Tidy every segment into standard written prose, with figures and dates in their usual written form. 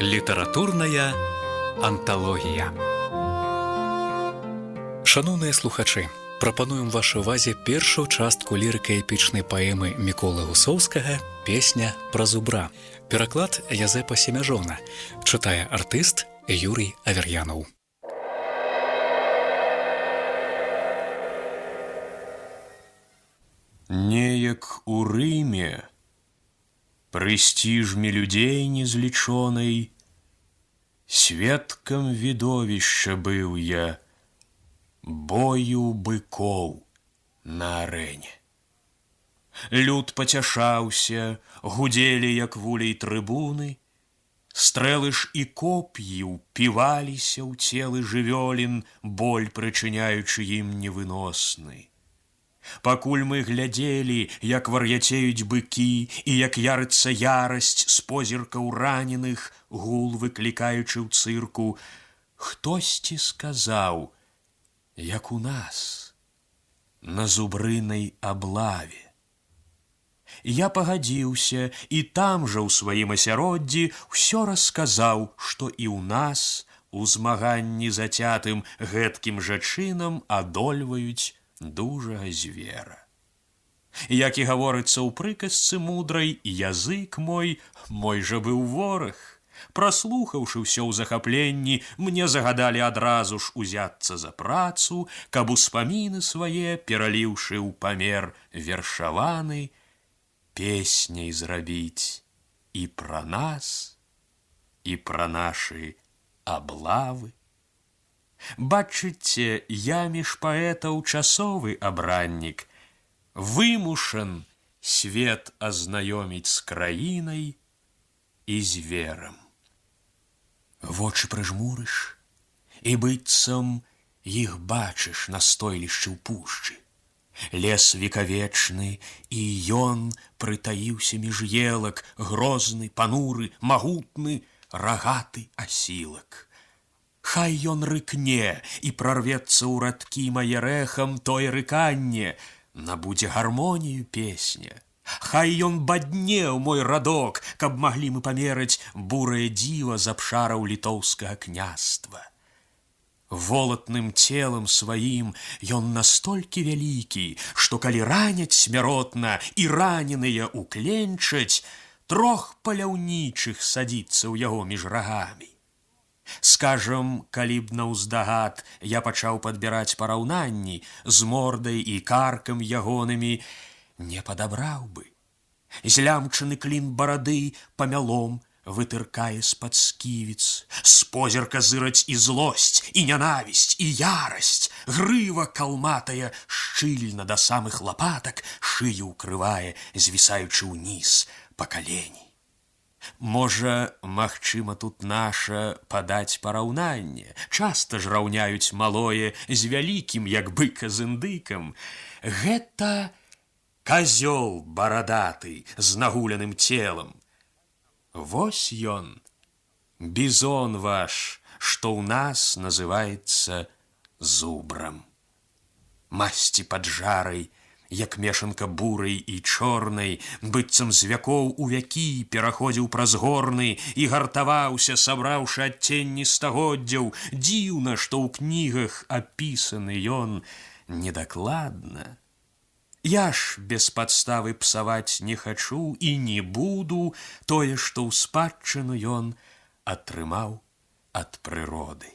Літаратурная анталогія. Шановныя слухачы, прапануем вашай увазе першую частку лірыка-эпічнай паэмы Міколы Гусоўскага «Песня пра зубра». Пераклад Язэпа Семяжона. Чытае артыст Юрый Авер'янаў. Неяк у Рыме прэстижме людзей незлічонай, сведкам відовішча быў я бою быкоў на арэне. Люд пацяшаўся, гудзелі, як вулей трыбуны, стрэлы ж і коп'і ўпіваліся ў целы жывёлін, боль прычыняючы ім невыносны. Пакуль мы глядзелі, як вар'яцеюць быкі і як ярыцца ярасць з позіркаў раненых, гул выклікаючы ў цырку, хтосьці сказаў, як у нас, на зубрынай аблаве. Я пагадзіўся і там жа ў сваім асяроддзі ўсё расказаў, што і ў нас у змаганні зацятым гэткім жа чынам адольваюць дужага звера. Як і гаворыцца ў прыказцы мудрай, язык мой жа быў вораг. Праслухаўшы ўсё ў захапленні, мне загадалі адразу ж узяцца за працу, каб успаміны свае, пераліўшы ў памер вершаваны, песняй зрабіць і пра нас, і пра нашы аблавы. Бачыце, я між паэтаў часовы абраннік, вымушан свет азнаёміць з краінай і зверам. Вочы прыжмурыш, і быццам іх бачыш на стойлішчы ў пушчы. Лес векавечны, і ён прытаіўся між елак, грозны, пануры, магутны, рагаты асілак. Хай ён рыкне і прорвецца ў радкі мае рэхам тое рыканне, набудзе гармонію песня. Хай ён бадне ў мой радок, каб маглі мы памераць бурае дзіва з абшараў літоўскага княства. Волатным целам сваім ён настолькі вялікі, што калі раняць смяротна і раненыя укленчаць, трох паляўнічых садзіцца ў яго між рагамі. Скажам, калі б наўздагад я пачаў падбіраць параўнанні з мордай і каркам ягонымі, не падабраў бы. Злямчаны клін барады памялом вытыркае з-пад сківіц, з позірка зыраць і злосць, і нянавісць, і ярасць, грыва калматая шчыльна да самых лапатак шыю ўкрывае, звісаючы ўніз па калені. Можа, магчыма, тут наша падаць параўнанне. Часта ж раўняюць малое з вялікім, як быка з індыкам. Гэта казёл барадаты з нагуляным целам. Вось ён, бізон ваш, што ў нас называецца зубрам. Масці паджарай, як мешанка бурай і чорнай, быццам з вякоў у вякі пераходзіў праз горны і гартаваўся, сабраўшы адценні стагоддзяў. Дзіўна, што ў кнігах апісаны ён недакладна. Я ж без падставы псаваць не хачу і не буду тое, што ў спадчыну ён атрымаў ад прыроды.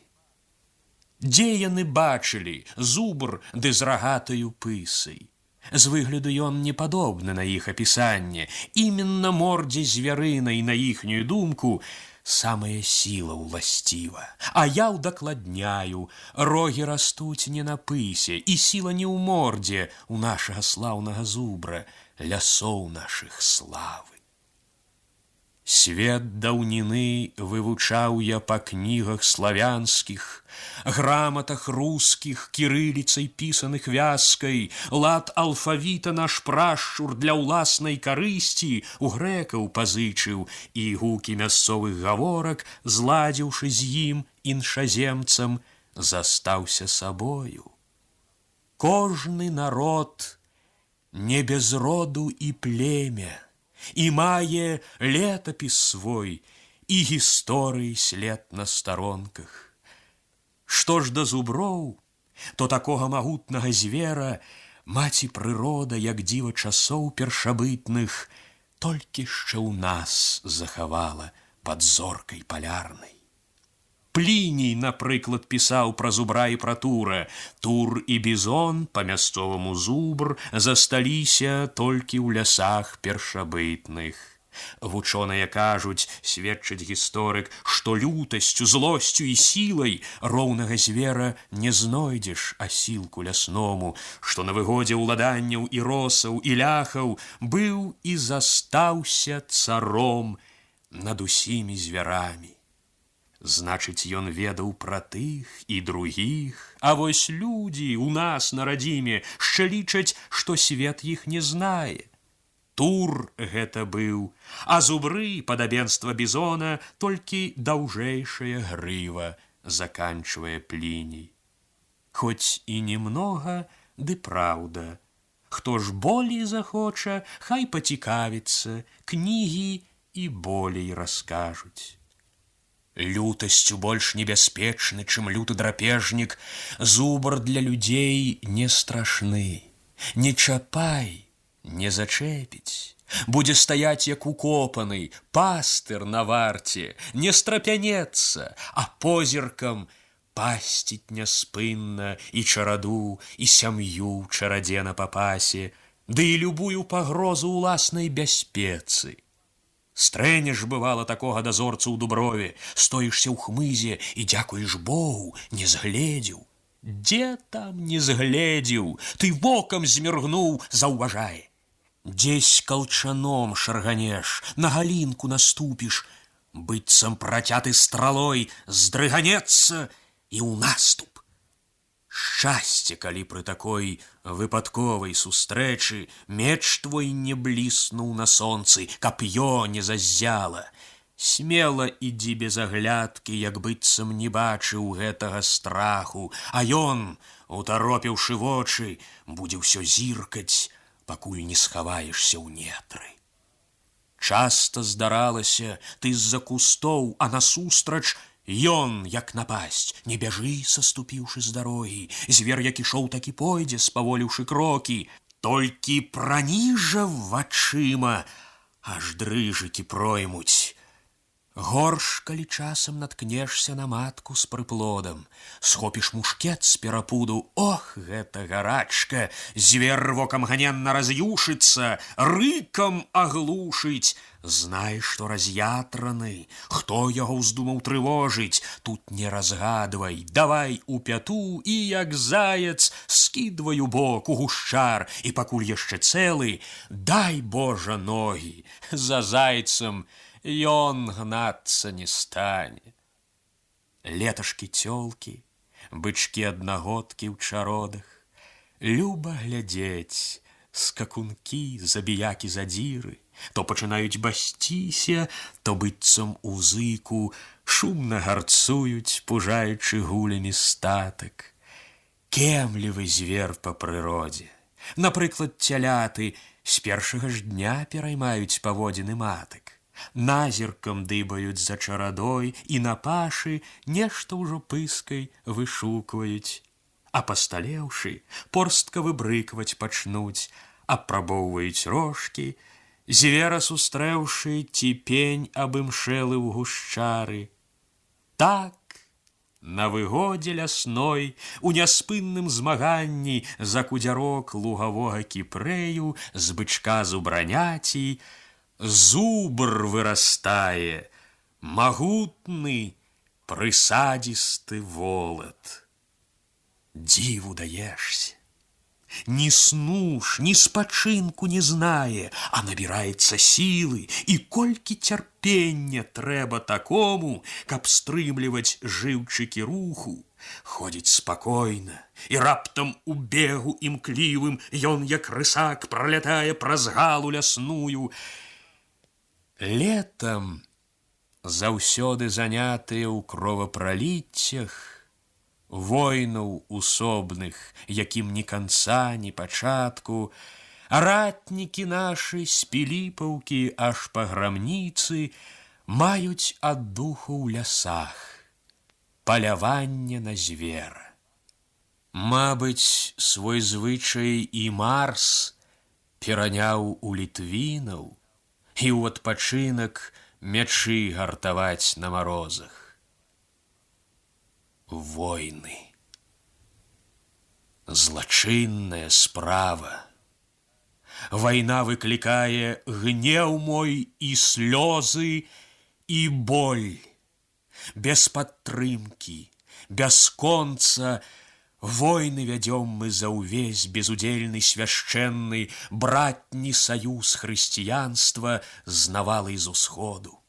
Дзе яны бачылі зубр ды з рагатаю пысай? З выгляду ён не падобны на іх апісанне. Іменна мордзе звярынай, на іхнюю думку, самая сіла ўласціва. А я ўдакладняю, рогі растуць не на пысе, і сіла не ў мордзе у нашага слаўнага зубра, лясоў нашых славы. Свет даўніны вывучаў я па кнігах славянскіх, граматах рускіх, кірыліцай пісаных вязкай, лад алфавіта наш прашчур для ўласнай карысці у грэкаў пазычыў і гукі мясцовых гаворак, зладзіўшы з ім іншаземцам, застаўся сабою. Кожны народ не без роду і племя, і мае летапіс свой, і гісторыі след на старонках. Што ж да зуброў, то такога магутнага звера маці прырода, як дзіва часоў першабытных, толькі ще ў нас захавала пад зоркай палярнай. Пліній, напрыклад, пісаў пра зубра і пра тура. Тур і бізон, па-мясцоваму зубр, засталіся толькі ў лясах першабытных. Вучоныя кажуць, сведчыць гісторык, што лютасцю, злосцю і сілай роўнага звера не знойдзеш асілку лясному, што на выгодзе ўладанняў і росаў і ляхаў быў і застаўся царом над усімі звярамі. Значыць, ён ведаў пра тых і другіх, а вось людзі ў нас на радзіме шчэ лічаць, што свет іх не знае. Тур гэта быў, а зубры, падабенства бізона, толькі даўжэйшая грыва, заканчвае Пліній. Хоць і немнога, ды праўда. Хто ж болей захоча, хай пацікавіцца, кнігі і болей раскажуць. Лютасцю больш небяспечны, чым люты драпежнік, зубр для людзей не страшны. Не чапай, не зачэпіць, будзе стаяць як укопаны, пастыр на варце, не страпянецца, а позіркам пасціць няспынна і чараду, і сям'ю чарадзе на папасе, ды і любую пагрозу ўласнай бяспецы. Стрэнеш, бывала, такога дазорцу ў дуброве, стоішся ў хмызе і, дзякуеш Богу, не згледзеў. Дзе там не згледзеў? Ты вокам зміргнуў, заўважае. Дзесь калчаном шарганеш, на галінку наступіш, быццам працяты стралой здрыганецца і ў наступ. Шчасце, калі пры такой выпадковай сустрэчы меч твой не бліснуў на сонцы, кап'ё не заззяла. Смела ідзі без аглядкі, як быццам не бачыў гэтага страху, а ён, утаропіўшы вочы, будзе ўсё зіркаць, пакуль не схаваешся ў нетры. Часта здаралася, ты з-за кустоў, а насустрач ён, як напасць, не бяжы, саступіўшы з дарогі. Звер, як ішоў, так і пойдзе, спаволіўшы крокі. Толькі праніжа вачыма, аж дрыжыкі проймуць. Горш, калі часам наткнешся на матку з прыплодам, схопіш мушкет з перапуду, ох, гэта гарачка, звер вокам ганенна раз'юшыцца, рыкам аглушыць. Знай, што раз'ятраны, хто яго ўздумаў трывожыць, тут не разгадвай, давай у пяту і, як заяц, скідвай у бок, у гушчар, і пакуль яшчэ цэлы, дай, Божа, ногі, за зайцам ён гнацца не стане. Леташкі цёлкі, бычкі-аднагодкі ў чародах, люба глядзець, скакункі, забіякі, задзіры, то пачынаюць басціся, то быццам у зыку шумна гарцуюць, пужаючы гулямі статак. Кемлівы звер па прыродзе. Напрыклад, цяляты з першага ж дня пераймаюць паводзіны матак. Назіркам дыбаюць за чарадой і на пашы нешта ўжо пыскай вышукваюць. А пасталеўшы, порстка выбрыкваць пачнуць, апрабоўваюць рожкі, звера сустрэўшы, ці пень абымшэлы ў гушчары. Так, на выгодзе лясной, у няспынным змаганні за кудзярок лугавога кіпрэю з бычка зубраняцій зубр вырастае, магутны, прысадзісты волат. Дзіву даешся. Ні сну ж, ні спачынку не знае, а набіраецца сілы, і колькі цярпення трэба такому, каб стрымліваць жыўчыкі руху. Ходзіць спакойна, і раптам у бегу імклівым ён, як рысак, пралятае праз галу лясную. Летам, заўсёды занятыя ў кровапраліццях, войнаў усобных, якім ні канца, ні пачатку, ратнікі нашы з Піліпаўкі аж па грамніцы маюць аддуху ў лясах, паляванне на звера. Мабыць, свой звычай і Марс пераняў у літвінаў і ў адпачынак мячы гартаваць на марозах. Войны. Злачынная справа. Вайна выклікае гнеў мой і слёзы, і боль. Без падтрымкі, без конца войны вядём мы за ўвесь безудзельны свяшчэнны братні саюз хрысціянства з навалай з усходу.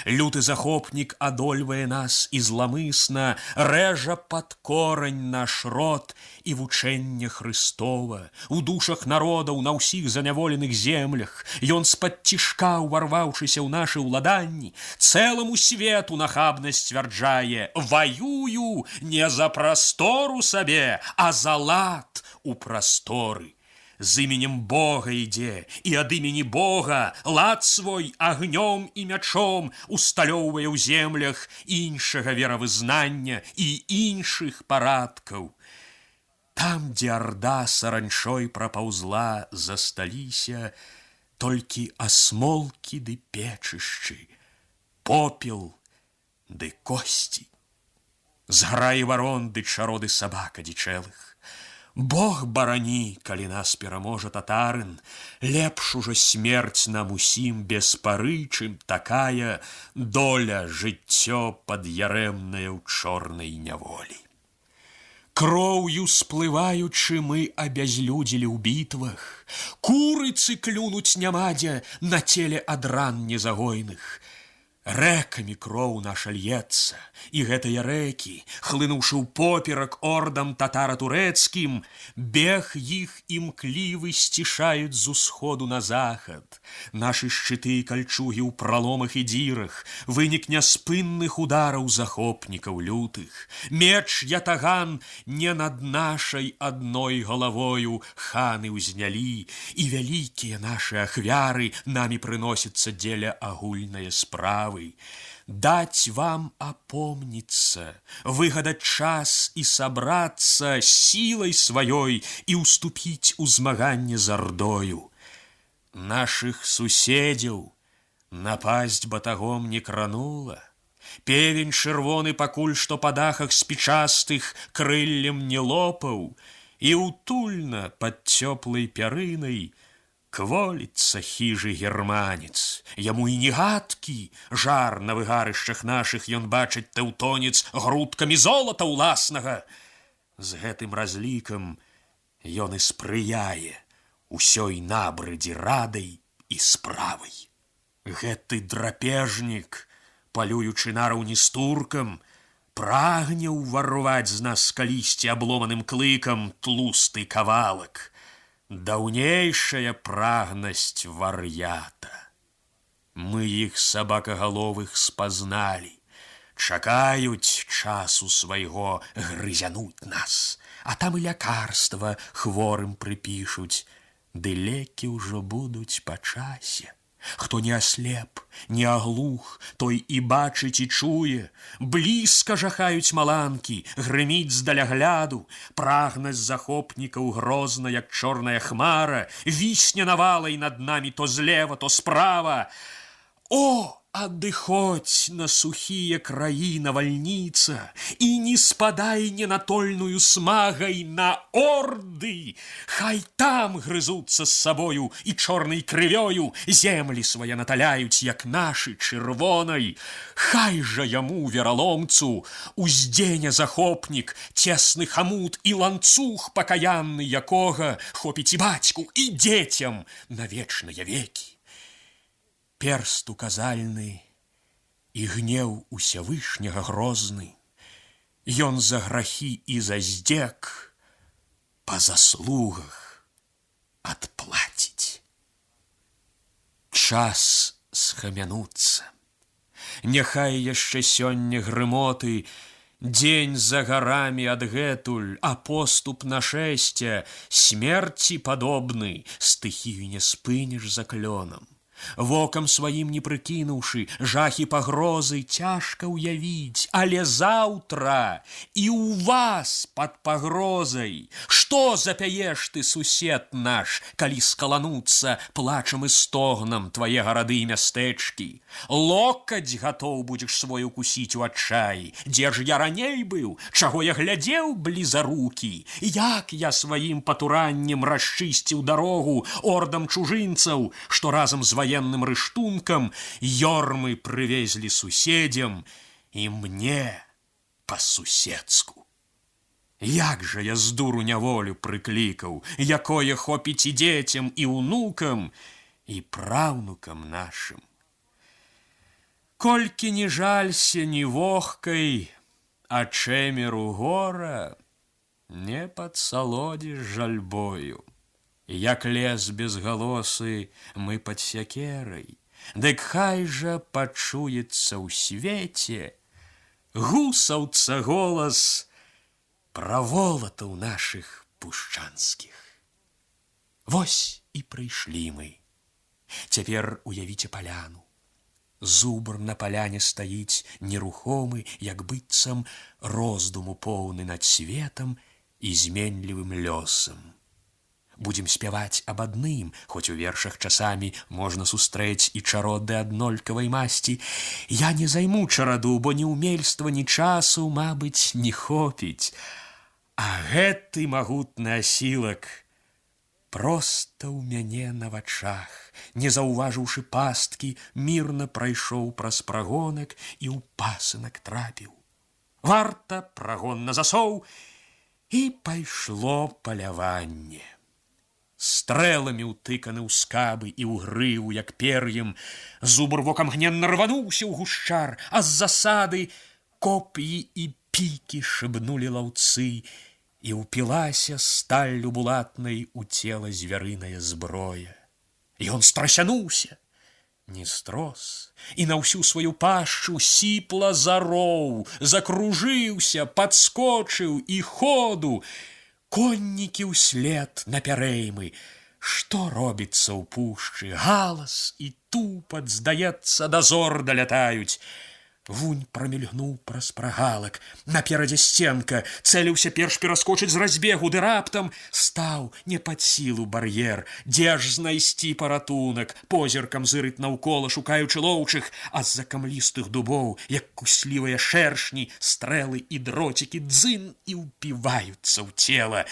Люты захопнік адольвае нас і зламысна рэжа пад корань наш род і вучэнне Хрыстова. У душах народаў на ўсіх заняволеных землях ён з-пад цішка, уварваўшыся ў нашы ўладанні, цэламу свету нахабна сцвярджае: ваюю не за прастору сабе, а за лад у прасторы. З іменем Бога ідзе, і ад імені Бога лад свой агнём і мячом усталёўвае ў землях іншага веравызнання і іншых парадкаў. Там, дзе арда саранчой прапаўзла, засталіся толькі асмолкі ды печышчы, попел ды косці. Зграі варон ды чароды сабак адзічэлых. Бог барані, калі нас пераможа татарын, лепш ужо смерць нам усім без пары, чым такая доля жыццё пад'ярэмнае ў чорнай няволі. Кроўю сплываючы мы абязлюдзілі ў бітвах, курыцы клюнуць няма дзе на целе ад ран незагойных. Рэкамі кроў наша льецца, і гэтыя рэкі, хлынуўшы ў поперак ордам татара-турэцкім, бег іх імклівы сцішаюць з усходу на захад. Нашы шчыты і кальчугі ў праломах і дзірах, вынік няспынных удараў захопнікаў лютых. Меч ятаган не над нашай адной галавою ханы ўзнялі, і вялікія нашы ахвяры намі прыносяцца дзеля агульнае справы. Дать вам опомниться, выгадать час и собраться силой своей и уступить у змаганне з ардою. Наших суседзяў напасть батагом не кранула. Певень чырвоны пакуль што па дахах спічастых крыллем не лопаў, і утульна пад цёплай пярынай кволіцца хіжы германец. Яму і не гадкі жар на выгарышчах нашых ён бачыць тэўтонец грудкамі золата ўласнага. З гэтым разлікам ён і спрыяе усёй набрыдзе радай і справай. Гэты драпежнік, палюючы нараўні з туркам, прагне ўварваць з нас калісьці абломаным клыкам тлусты кавалак. Даўнейшая прагнасць вар'ята. Мы іх сабакагаловых спазналі, чакаюць часу свайго грызянуць нас, а там і лякарства хворым прыпішуць, ды лекі ўжо будуць па часе. Хто не аслеп, не аглух, той і бачыць і чуе. Блізка жахаюць маланкі, грыміць здалягляду. Прагнасць захопнікаў грозна, як чорная хмара, вісне навалай над намі то злева, то справа. О, адыходзь на сухія краі навальніца і не спадай ненатольную смагай на орды. Хай там грызуцца з сабою і чорнай крывёю землі свае наталяюць, як нашы чырвонай. Хай жа яму, вераломцу, уздзеня захопнік, цесны хамут і ланцуг пакаянны, якога хопіць і бацьку, і дзецям на вечныя векі. Перст указальны і гнеў усявышняга грозны, ён за грахі і за здзек па заслугах адплаціць. Час схамянуцца. Няхай яшчэ сёння грымоты, дзень за гарамі адгэтуль, а поступ нашэсця смерці падобны, стыхію не спыніш за клёнам. Вокам сваім не прыкінуўшы жахі пагрозы цяжка ўявіць, але заўтра і ў вас пад пагрозай. Што запяеш ты, сусед наш, калі скалануцца плачам і стогнам твае гарады і мястэчкі? Локаць гатоў будзеш свой укусіць у адчаі. Дзе ж я раней быў? Чаго я глядзеў блізарукі? Як я сваім патураннем расчысціў дарогу ордам чужынцаў, што разам з военным рыштункам ёрмы прывезлі суседзям і мне па-суседску. Як жа я з дуру няволю прыклікаў, якое хопіць і дзецям, і ўнукам, і праўнукам нашым. Колькі не жалься ні вохкай, а чэмеру гора не падсалодзіш жальбою. Як лес безгалосы мы пад сякерай, дык хай жа пачуецца ў свеце гусаўца голас пра волатаў нашых пушчанскіх. Вось і прыйшлі мы. Цяпер уявіце паляну. Зубр на паляне стаіць нерухомы, як быццам роздуму поўны над светам і зменлівым лёсам. Будзем спяваць аб адным, хоць у вершах часамі можна сустрэць і чароды аднолькавай масці. Я не займу чараду, бо ні ўмельства, ні часу, мабыць, не хопіць. А гэты магутны асілак проста ў мяне на вачах, не заўважыўшы пасткі, мірна прайшоў праз прагонак і ў пасынак трапіў. Варта, прагон на засоў, і пайшло паляванне. Стрэламі ўтыканы ў скабы і ў грыву, як пер'ем, зубр вокам гненна рвануўся ў гушчар, а з засады коп'і і пікі шыбнулі лаўцы, і ўпілася сталлю булатнай у цела звярыная зброя. Ён страсянуўся, не строс, і на ўсю сваю пашчу сіпла зароў, закружыўся, падскочыў і ходу. Коннікі ўслед напярэймы. Што робіцца ў пушчы? Галас і тупат, здаецца, дазор далятаюць. Вунь прамільгнуў праз прагалак. Наперадзе сценка, цэліўся перш пераскочыць з разбегу, ды раптам стаў не пад сілу бар'ер. Дзе ж знайсці паратунак? Позіркам зырыць наўкола, шукаючы лоўчых, а з-за камлістых дубоў, як куслівыя шэршні, стрэлы і дроцікі дзын і ўпіваюцца ў цела.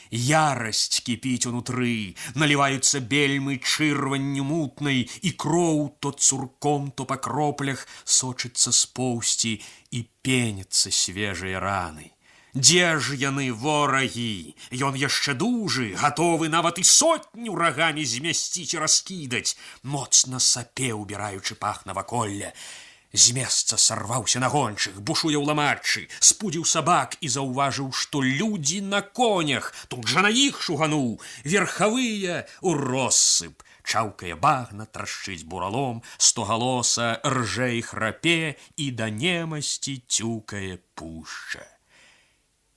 Ярасць кіпіць унутры, наліваюцца бельмы чырванню мутнай, і кроў то цурком, то па кроплях сочыцца з поўсці і пеняцца свежыя раны. Дзе ж яны, ворагі? Ён яшчэ дужы, гатовы нават і сотню рагамі змясціць і раскідаць, моцна сапе, убіраючы пах наваколля. З месца сарваўся на гончых, бушуе ў ламаччы, спудзіў сабак і заўважыў, што людзі на конях. Тут жа на іх шугануў, верхавыя ў россып. Чаўкае багна, трашчыць буралом, стогалоса ржэ і храпе, і да немасці цюкае пушча.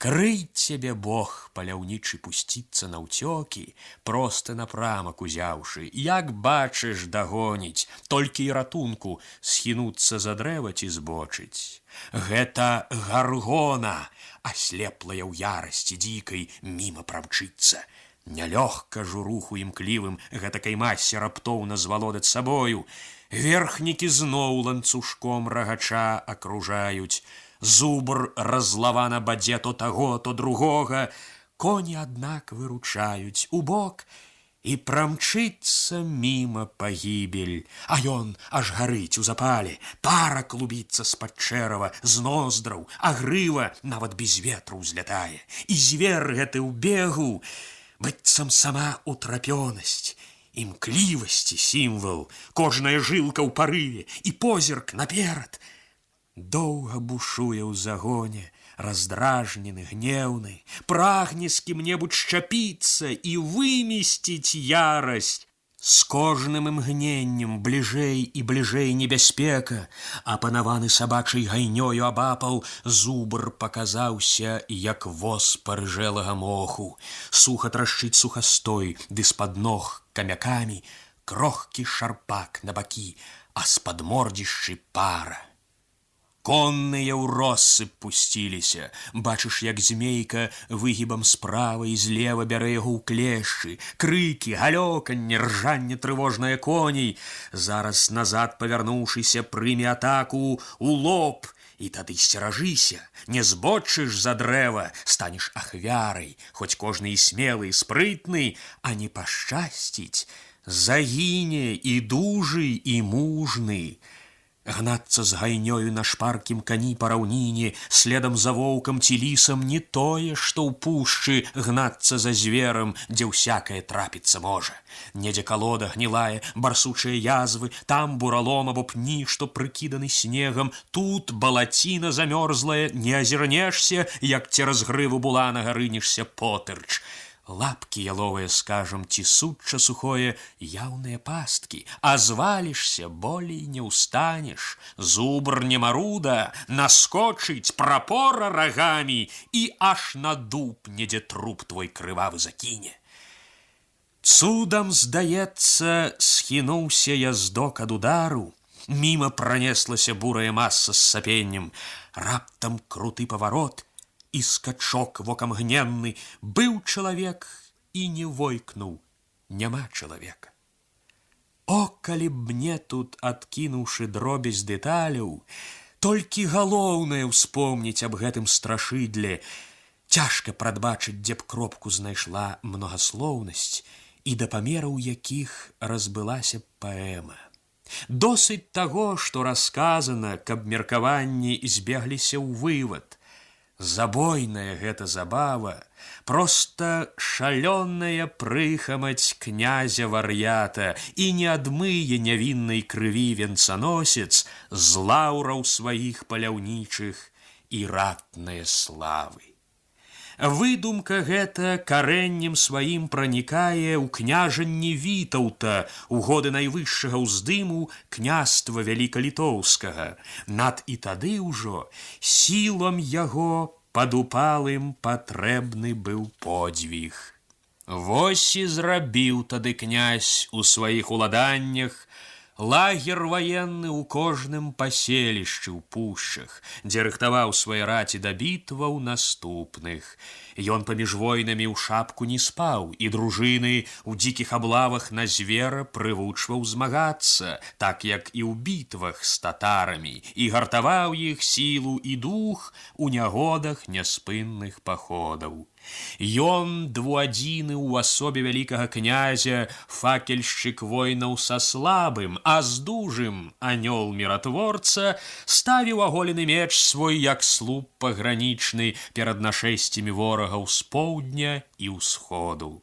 Крый цябе Бог, паляўнічы, пусціцца наўцёкі, проста напрамак узяўшы, як бачыш, дагоніць, толькі і ратунку схінуцца за дрэва ці збочыць. Гэта гаргона, аслеплая ў ярасці дзікай, міма прамчыцца. Нялёгка журуху імклівым гэтакай масе раптоўна звалодаць сабою. Верхнікі зноў ланцужком рагача акружаюць. Зубр разлавана бадзе то таго, то другога. Коні, аднак, выручаюць у бок, і прамчыцца міма пагібель. А ён аж гарыць у запале, пара клубіцца з-пад чэрава, з ноздраў, а грыва нават без ветру ўзлятае. І звер гэты ў бегу, быццам сама утрапёнасць, імклівасці сімвал, кожная жылка ў парыве, і позірк наперад. Доўга бушуе ў загоне, раздражнены, гнеўны, прагне з кім-небудзь шчапіцца і вымесціць ярасць. З кожным імгненнем бліжэй і бліжэй небяспека, апанаваны сабачай гайнёю абапал, зубр паказаўся, як воз парыжэлага моху. Суха трашчыць сухастой, ды з-пад ног камякамі крохкі шарпак на бакі, а з падмордзішчы пара. Конныя ў россып пусціліся, бачыш, як змейка выгібам справа і злева бярэ яго ў клешчы, крыкі, галёканне, ржанне трывожнае коней. Зараз назад павярнуўшыся, прыме атаку ў лоб, і тады сцеражыся, не збочыш за дрэва, станеш ахвярай, хоць кожны і смелы, і спрытны, а не пашчасціць, загіне і дужы, і мужны. Гнацца з гайнёю на шпаркім кані па раўніне, следам за воўкам ці лісам не тое, што ў пушчы гнацца за зверам, дзе ўсякае трапіцца можа. Недзе калода гнілая, барсучыя язвы, там буралом або пні, што прыкіданы снегам, тут балаціна замёрзлая, не азірнешся, як цераз грыву буланага рынешся потырч. Лапкі яловыя, скажам, ці сучча сухое, яўныя пасткі, а звалішся, болей не ўстанеш. Зубр не маруда, наскочыць, прапора рагамі, і аж на дуб недзе труп твой крывавы закіне. Цудам, здаецца, схінуўся яздок ад удару, міма пранеслася бурая маса з сапеннем, раптам круты паварот, і скачок вокам гненны, быў чалавек і не войкнуў, няма чалавека. О, калі б мне тут, адкінуўшы дробязь дэталяў, толькі галоўнае ўспомніць аб гэтым страшыдле, цяжка прадбачыць, дзе б кропку знайшла многаслоўнасць і да памераў якіх разбылася паэма. Досыць таго, што расказана, каб меркаванні збегліся ў вывад. Забойная гэта забава, проста шалёная прыхамаць князя-вар'ята, і не адмые нявіннай крыві венцаносец з лаўраў сваіх паляўнічых і ратнае славы. Выдумка гэта карэннем сваім пранікае ў княжанні Вітаўта, у годы найвышшага ўздыму княства вялікалітоўскага. Над і тады ўжо сілам яго падупалым патрэбны быў подзвіг. Вось і зрабіў тады князь у сваіх уладаннях лагер ваенны ў кожным паселішчы ў пушчах, дзе рыхтаваў свае раці да бітваў наступных. Ён паміж войнамі ў шапку не спаў, і дружыны ў дзікіх аблавах на звера прывучваў змагацца, так як і ў бітвах з татарамі, і гартаваў іх сілу і дух у нягодах няспынных паходаў. Ён двуадзіны ў асобе вялікага князя, факельшчык войнаў са слабым, а з дужым анёл міратворца, ставіў аголены меч свой, як слуп пагранічны, перад нашэсцямі ворагаў з поўдня і ўсходу.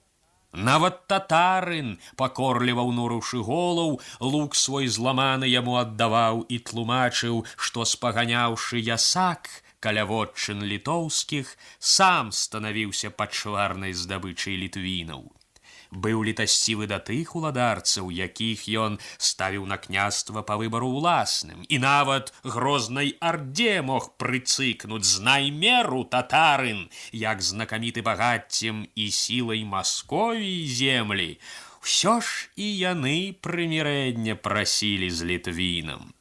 Нават татарын, пакорліва ўнурыўшы голаў, лук свой зламаны яму аддаваў і тлумачыў, што спаганяўшы ясак каля вотчын літоўскіх, сам станавіўся пачварнай здабычай літвінаў. Быў літасцівы да тых уладарцаў, якіх ён ставіў на княства па выбару ўласным, і нават грознай арде мог прыцыкнуць з наймеру татарын, як знакаміты багаццем і сілай Масковіі землі. Усё ж і яны прымірэння прасілі з літвінам.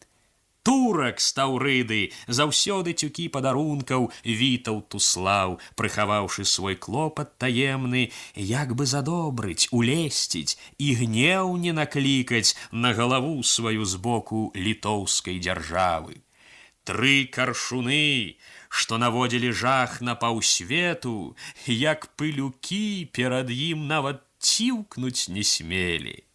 Турак з Таўрыды заўсёды цюкі падарункаў Вітаўту слаў, прыхаваўшы свой клопат таемны, як бы задобрыць, улесціць і гнеў не наклікаць на галаву сваю з боку літоўскай дзяржавы. 3 каршуны, што наводзілі жах на паўсвету, як пылюкі перад ім нават ціўкнуць не смелі.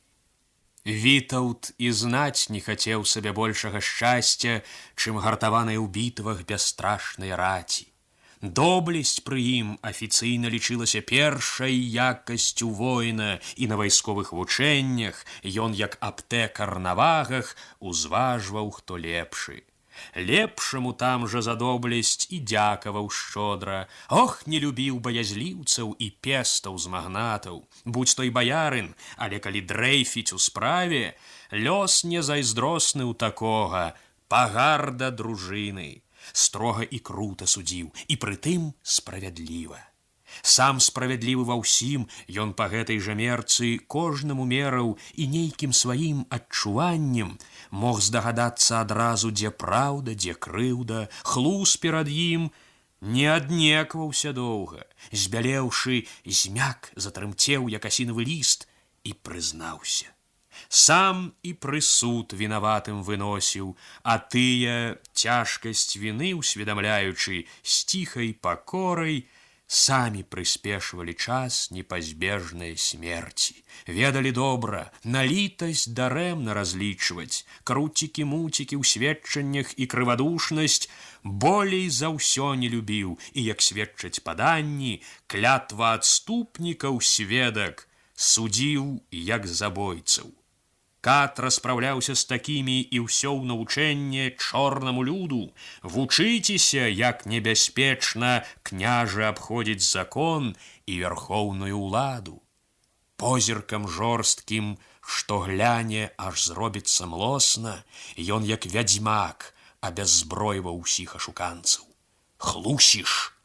Вітаўт і знаць не хацеў сабе большага шчасця, чым гартаванай у бітвах бясстрашнай раці. Доблесць пры ім афіцыйна лічылася першай якасцю воіна, і на вайсковых вучэннях ён, як аптэкар на вагах, узважваў, хто лепшы. Лепшаму там жа за доблесць і дзякаваў шчодра. Ох, не любіў баязліўцаў і пестаў з магнатаў. Будзь той баярын, але калі дрэйфіць у справе, лёс не зайздросны ў такога, пагарда дружыны. Строга і крута судзіў, і прытым справядліва. Сам справядлівы ва ўсім, ён па гэтай жа мерцы кожнаму мераў і нейкім сваім адчуваннем мог здагадацца адразу, дзе праўда, дзе крыўда. Хлус перад ім не аднекваўся доўга, збялеўшы, змяк, затрымцеў, як асінавы ліст, і прызнаўся. Сам і прысуд вінаватым выносіў, а тыя, цяжкасць віны усведамляючы, з ціхай пакорай, самі прыспешвалі час непазбежнай смерці. Ведалі добра, на літасць дарэмна разлічваць, круцікі-муцікі ў сведчаннях і крывадушнасць болей за ўсё не любіў, і, як сведчаць паданні, клятва адступнікаў сведак судзіў як забойцаў. Кат распраўляўся з такімі і ўсё ў навучэнне чорнаму люду. Вучыцеся, як небяспечна княжа абходзіць закон і вярхоўную ўладу. Позіркам жорсткім, што гляне, аж зробіцца млосна, ён, як вядзьмак, абяззбройваў усіх ашуканцаў. Хлусіш!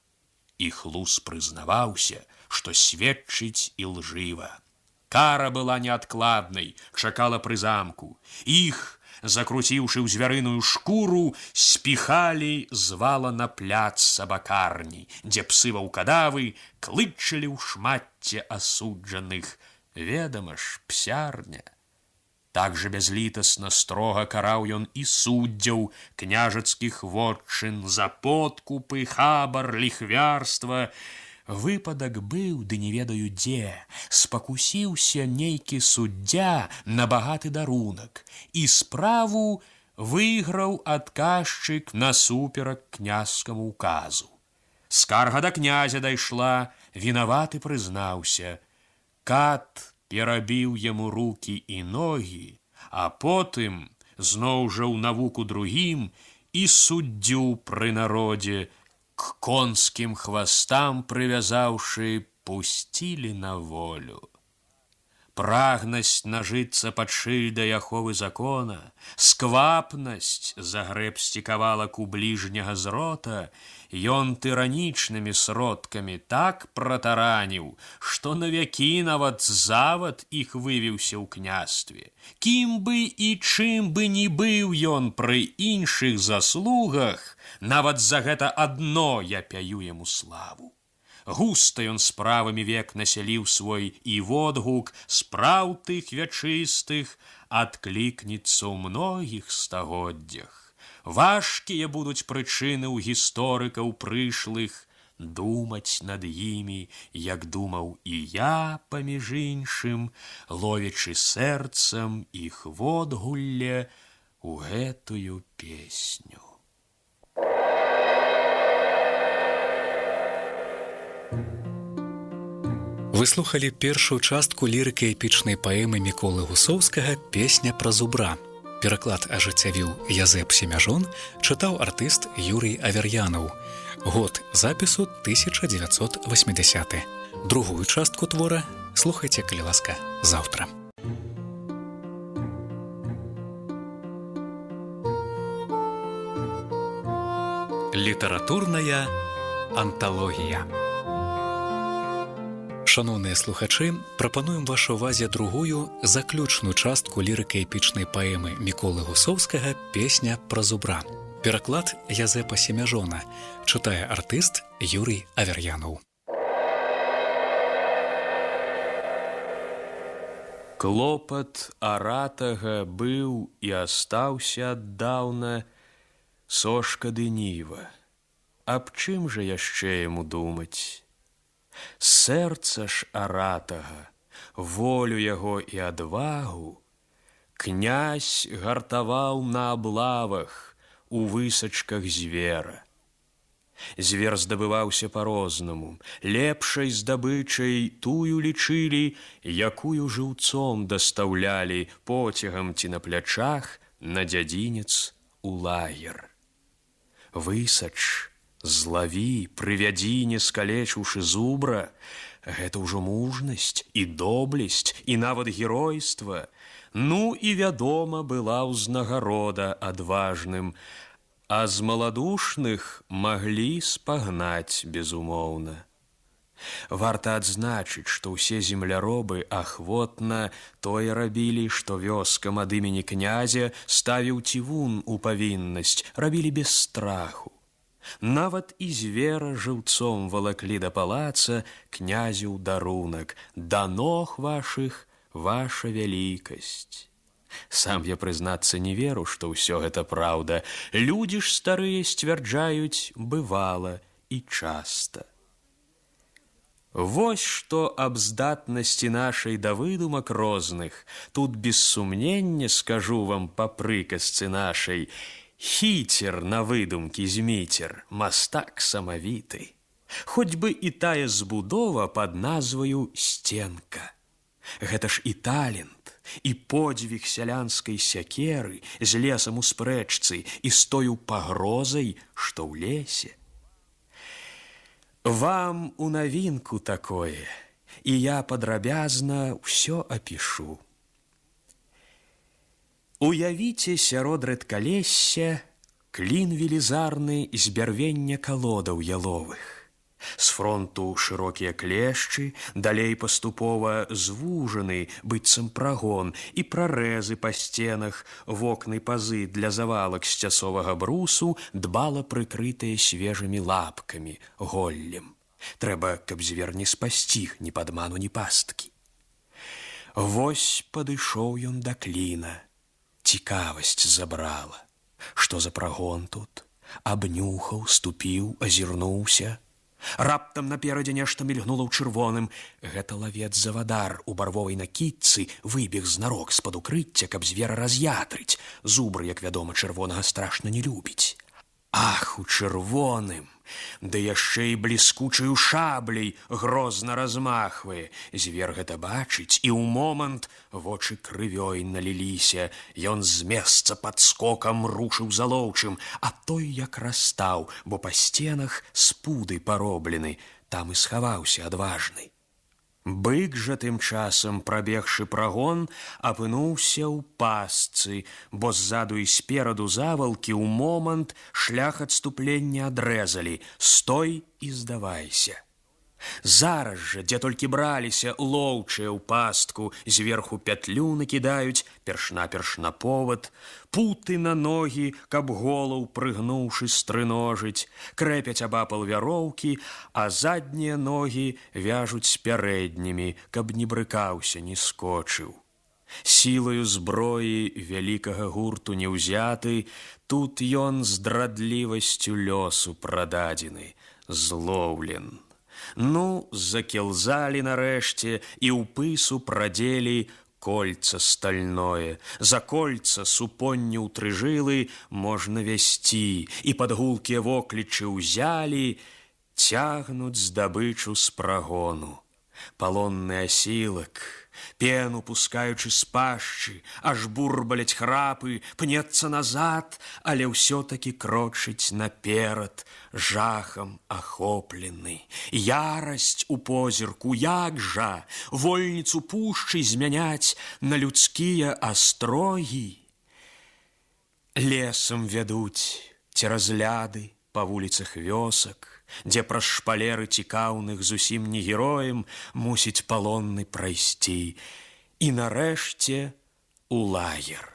І хлус прызнаваўся, што сведчыць ілжыва. Кара была неадкладнай, чакала пры замку. Іх, закруціўшы ў звярыную шкуру, спіхалі з вала на пляц сабакарні, дзе псы ваўкадавы клычылі ў шматце асуджаных. Ведама ж, псярня. Так жа бязлітасна строга караў ён і суддзяў княжацкіх вотчын за подкупы, хабар, ліхвярства. Выпадак быў, ды не ведаю дзе, спакусіўся нейкі суддзя на багаты дарунак, і справу выйграў адказчык насуперак князскаму указу. Скарга да князя дайшла, вінаваты прызнаўся. Кат перабіў яму рукі і ногі, а потым, зноў жа ў навуку другім, і суддзю пры народзе, к конскім хвастам прывязаўшы, пусцілі на волю. Прагнасць нажыцца пад шыльдай аховы закона, сквапнасць загрэбсцікавала ку бліжняга з рота, ён тыранічнымі сродкамі так пратараніў, што навякі нават завад іх вывіўся ў княстве. Кім бы і чым бы ні быў ён пры іншых заслугах, нават за гэта адно я пяю яму славу. Густа ён справамі век насяліў свой, і водгук спраў тых вячыстых адклікнецца ў многіх стагоддзях. Важкія будуць прычыны ў гісторыкаў прышлых думаць над імі, як думаў і я, паміж іншым, ловячы сэрцам іх водгулле ў гэтую песню. Вы слухалі першую частку лірыка-эпічнай паэмы Міколы Гусоўскага «Песня пра зубра». Пераклад ажыццявіў Язэп Семяжон, чытаў артыст Юрый Авер'янаў. Год запісу 1980. Другую частку твора слухайце, калі ласка, заўтра. Літаратурная анталогія. Шаноўныя слухачы, прапануем вашай увазе другую, заключную частку лірыка-эпічнай паэмы Міколы Гусоўскага «Песня пра зубра». Пераклад Язэпа Семяжона, чытае артыст Юрый Авер'янаў. Клопат аратага быў і астаўся аддаўна сошка ды ніва. Аб чым жа яшчэ яму думаць? Сэрца ж аратага, волю яго і адвагу князь гартаваў на аблавах у высачках звера. Звер здабываўся па-рознаму, лепшай здабычай тую лічылі, якую жыўцом дастаўлялі поцягам ці на плячах на дзядзінец у лагер. Высач, злаві, прывядзі, не скалечыўшы зубра, гэта ўжо мужнасць і доблесць, і нават геройства. Ну і вядома была ўзнагарода адважным, а з маладушных маглі спагнаць безумоўна. Варта адзначыць, што ўсе земляробы ахвотна тое рабілі, што вёскам ад імені князя ставіў цівун у павіннасць, рабілі без страху. Нават і звера жыўцом валаклі да палаца князю дарунак: да ног вашых, ваша вялікасць. Сам я, прызнацца, не веру, што ўсё гэта праўда. Людзі ж старыя сцвярджаюць, бывала і часта. Вось што аб здатнасці нашай да выдумак розных. Тут без сумнення скажу вам па прыказцы нашай: хіцер на выдумкі зміцер, мастак самавіты. Хоць бы і тая збудова пад назваю стенка. Гэта ж і талент, і подзвіг сялянскай сякеры з лесам у спрэчцы і з тою пагрозай, што ў лесе. Вам у навінку такое, і я падрабязна ўсё апішу. Уявіце сярод рэдкалесся клін велізарны з бярвення калодаў яловых. З фронту шырокія клешчы, далей паступова звужаны, быццам прагон, і прарэзы па сценах, вокны пазы для завалак з цясовага брусу, дбала прыкрытыя свежымі лапкамі, голлем. Трэба, каб звер не спасціг ні падману, ні пасткі. Вось падышоў ён да кліна. Цікавасць забрала. Што за прагон тут? Абнюхаў, ступіў, азірнуўся. Раптам наперадзе нешта мільгнула ў чырвоным. Гэта лавец-завадар у барвовай накідцы выбег знарок з-пад укрыцця, каб звера раз'ятрыць. Зубр, як вядома, чырвонага страшна не любіць. Ах, у чырвоным! Ды яшчэ і бліскучаю шабляй грозна размахвае. Звер гэта бачыць, і ў момант вочы крывёй наліліся. Ён з месца падскокам рушыў за лоўчым, а той як растаў, бо па сценах з пуды пароблены. Там і схаваўся адважны. Бык жа тым часам, прабегшы прагон, апынуўся ў пастцы, бо ззаду і спераду завалкі ў момант шлях адступлення адрэзалі. Стой і здавайся. Зараз жа, дзе толькі браліся лоўчыя ў пастку, зверху пятлю накідаюць, перш-наперш на повад, путы на ногі, каб голаў прыгнуўшы стрыножыць, крэпяць абапал вяроўкі, а заднія ногі вяжуць з пярэднімі, каб не брыкаўся, не скочыў. Сілаю зброі вялікага гурту не ўзяты, тут ён здрадлівасцю лёсу прададзены, злоўлен. Ну, закілзалі нарэшце і ў пысу прадзелі кольца стальное. За кольца супонне ў тры жылы можна вясці, і пад гулкія воклічы ўзялі, цягнуць здабычу з прагону. Палонны асілак, пену пускаючы з пашчы, аж бурбаляць храпы, пнецца назад, але ўсё-такі крочыць наперад, жахам ахоплены. Ярасць у позірку, як жа вольніцу пушчы змяняць на людскія астрогі. Лесам вядуць цераз ляды па вуліцах вёсак, дзе праз шпалеры цікаўных зусім не героем мусіць палонны прайсці. І нарэшце у лагер.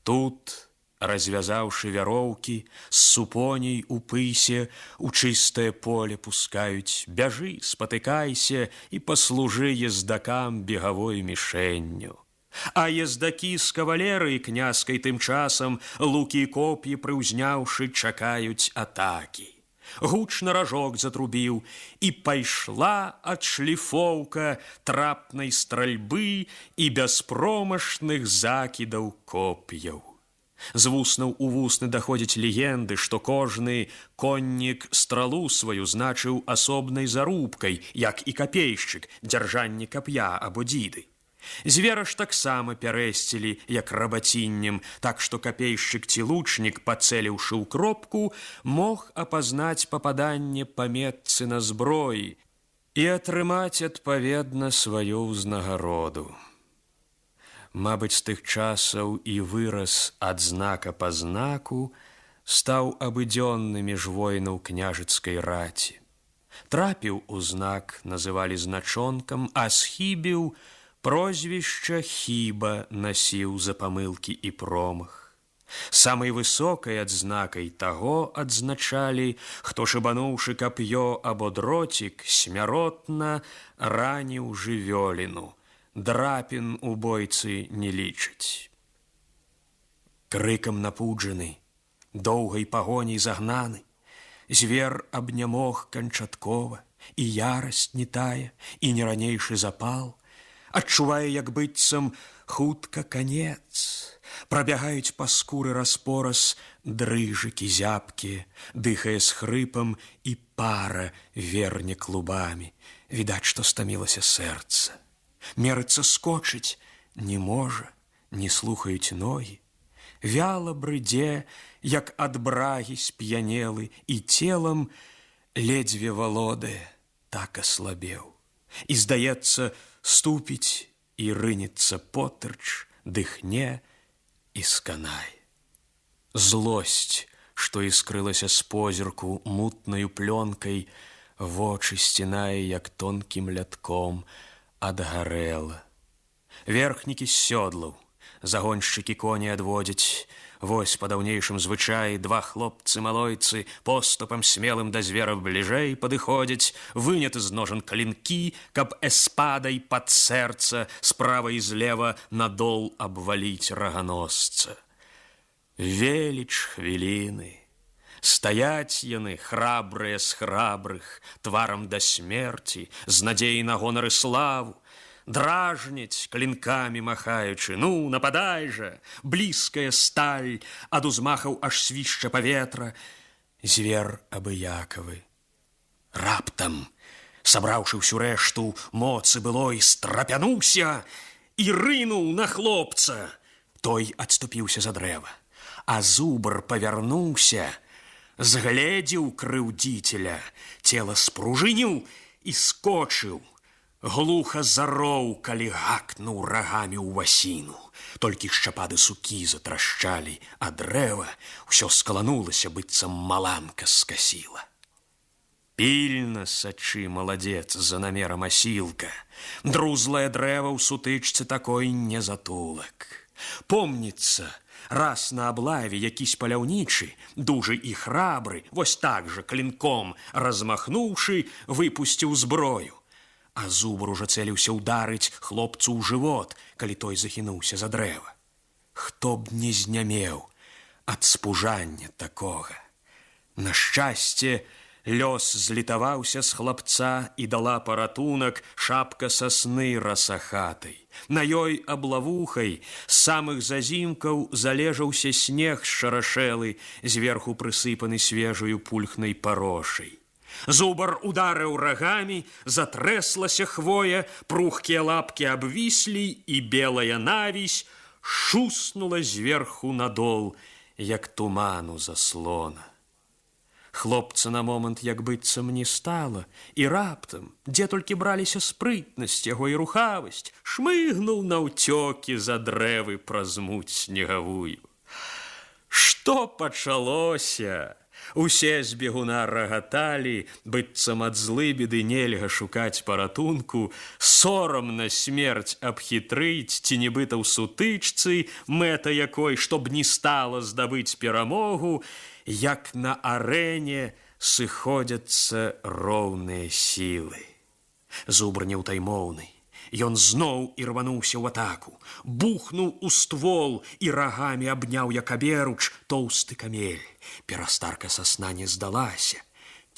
Тут, развязаўшы вяроўкі, з супоней у пысе у чыстае поле пускаюць. Бяжы, спатыкайся і паслужы ездакам бегавой мішэнню. А ездакі з кавалерыі князькай тым часам, лукі і коп'і прыўзняўшы, чакаюць атакі. Гучна ражок затрубіў, і пайшла адшліфоўка трапнай стральбы і бяспромашных закідаў коп'яў. З вуснаў у вусны даходзяць легенды, што кожны коннік стралу сваю значыў асобнай зарубкай, як і капейшчык, дзяржанне кап'я або дзіды. Звера ж таксама пярэсцілі, як рабаціннем, так што капейшчык ці лучнік, пацэліўшы ў кропку, мог апазнаць пападанне па метцы на зброі і атрымаць адпаведна сваю ўзнагароду. Мабыць, з тых часаў і выраз ад знака па знаку стаў абыдзённы між воінаў княжыцкай раці. Трапіў у знак, называлі значонкам, а схібіў, прозвішча хіба насіў за памылкі і промах. Самай высокай адзнакай таго адзначалі, хто, шыбануўшы кап'ё або дроцік, смяротна раніў жывёліну. Драпін у бойцы не лічаць. Крыкам напуджаны, доўгай пагоняй загнаны, звер абнямог канчаткова, і ярасць не тая, і не ранейшы запал, адчувае, як быццам хутка канец. Прабягаюць па скуры распораз дрыжыкі зябкія, дыхае з хрыпам, і пара верне клубамі. Відаць, што стамілася сэрца. Мерыцца скочыць не можа, не слухаюць ногі. Вяла брыдзе, як ад брагі сп'янелы, і целам ледзьве валодае, так аслабеў. І, здаецца, ступіць і рынецца потырч, дыхне і сканае. Злосць, што іскрылася з позірку мутнаю плёнкай, вочы сцінае, як тонкім лятком, адгарэла. Верхнікі з сёдлаў, загоншчыкі коні адводзяць. Вось па даўнейшым звычаі два хлопцы-малойцы поступам смелым да звера бліжэй падыходзяць, выняты з ножан клінкі, каб эспадай пад сэрца справа і злева надол абваліць раганосца. Веліч хвіліны. Стаяць яны, храбрыя з храбрых, тварам да смерці, з надзеяй на гонар і славу. Дражняць, клінкамі махаючы, ну, нападай жа, блізкая сталь, ад узмахаў аж свішча паветра. Звер абыякавы. Раптам, сабраўшы ўсю рэшту моцы былой, страпянуўся і рынуў на хлопца. Той адступіўся за дрэва, а зубр павярнуўся, згледзеў крыўдзіцеля, цела спружыніў і скочыў. Глуха зароў, калі гакнуў рагамі ў васіну. Толькі шчапады сукі затрашчалі, а дрэва ўсё скаланулася, быццам маланка скасіла. Пільна сачы, маладзец, за намерам асілка. Друзлае дрэва ў сутычцы такой не затулак. Помніцца, раз на аблаве якісь паляўнічы, дужы і храбры, вось так жа клінком размахнуўшы, выпусціў зброю. А зубр ужо цэліўся ўдарыць хлопцу ў жывот, калі той захінуўся за дрэва. Хто б не знямеў ад спужання такога. На шчасце, лёс злітаваўся з хлапца і дала паратунак шапка сасны расахатай. На ёй аблавухай з самых зазімкаў залежаўся снег шарашэлы, зверху прысыпаны свежаю пульхнай парошай. Зубар ударыў рагамі, затрэслася хвоя, прухкія лапкі абвіслі, і белая навісь шуснула зверху надол, як туману заслона. Хлопца на момант як быццам не стала, і раптам, дзе толькі браліся спрытнасць яго і рухавасць, шмыгнуў наўцёкі за дрэвы праз муць снегавую. Што пачалося? Усе з бегуна рагаталі, быццам ад злыбеды нельга шукаць паратунку, сорамна смерць абхітрыць ці нібыта ў сутычцы, мэта якой, чтоб не стала здабыць перамогу, як на арэне сыходзяцца роўныя сілы. Зубр неўтаймоўны. Ён зноў ірвануўся ў атаку, бухнуў у ствол і рагамі абняў, як аберуч, тоўсты камель. Перастарка сасна не здалася.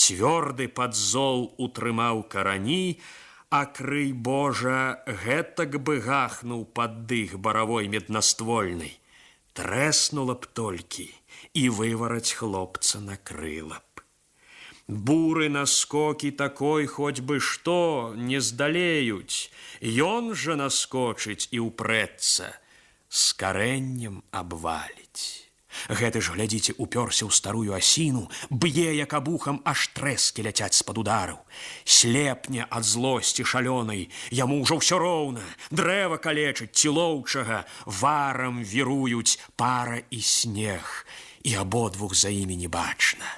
Цвёрды падзол утрымаў карані, а крый Божа гэтак бы гахнуў пад дых баравой меднаствольнай. Трэснула б толькі, і вывараць хлопца накрыла б. Буры наскокі такой хоць бы што не здалеюць. Ён жа наскочыць і ўпрэцца, з карэннем абваліць. Гэты ж, глядзіце, упёрся ў старую асіну, б'е, як абухам, аж трэскі ляцяць з-пад удараў. Слепне ад злосці шалёнай, яму ўжо ўсё роўна, дрэва калечыць ці лоўчага, варам віруюць пара і снег, і абодвух за імі не бачна.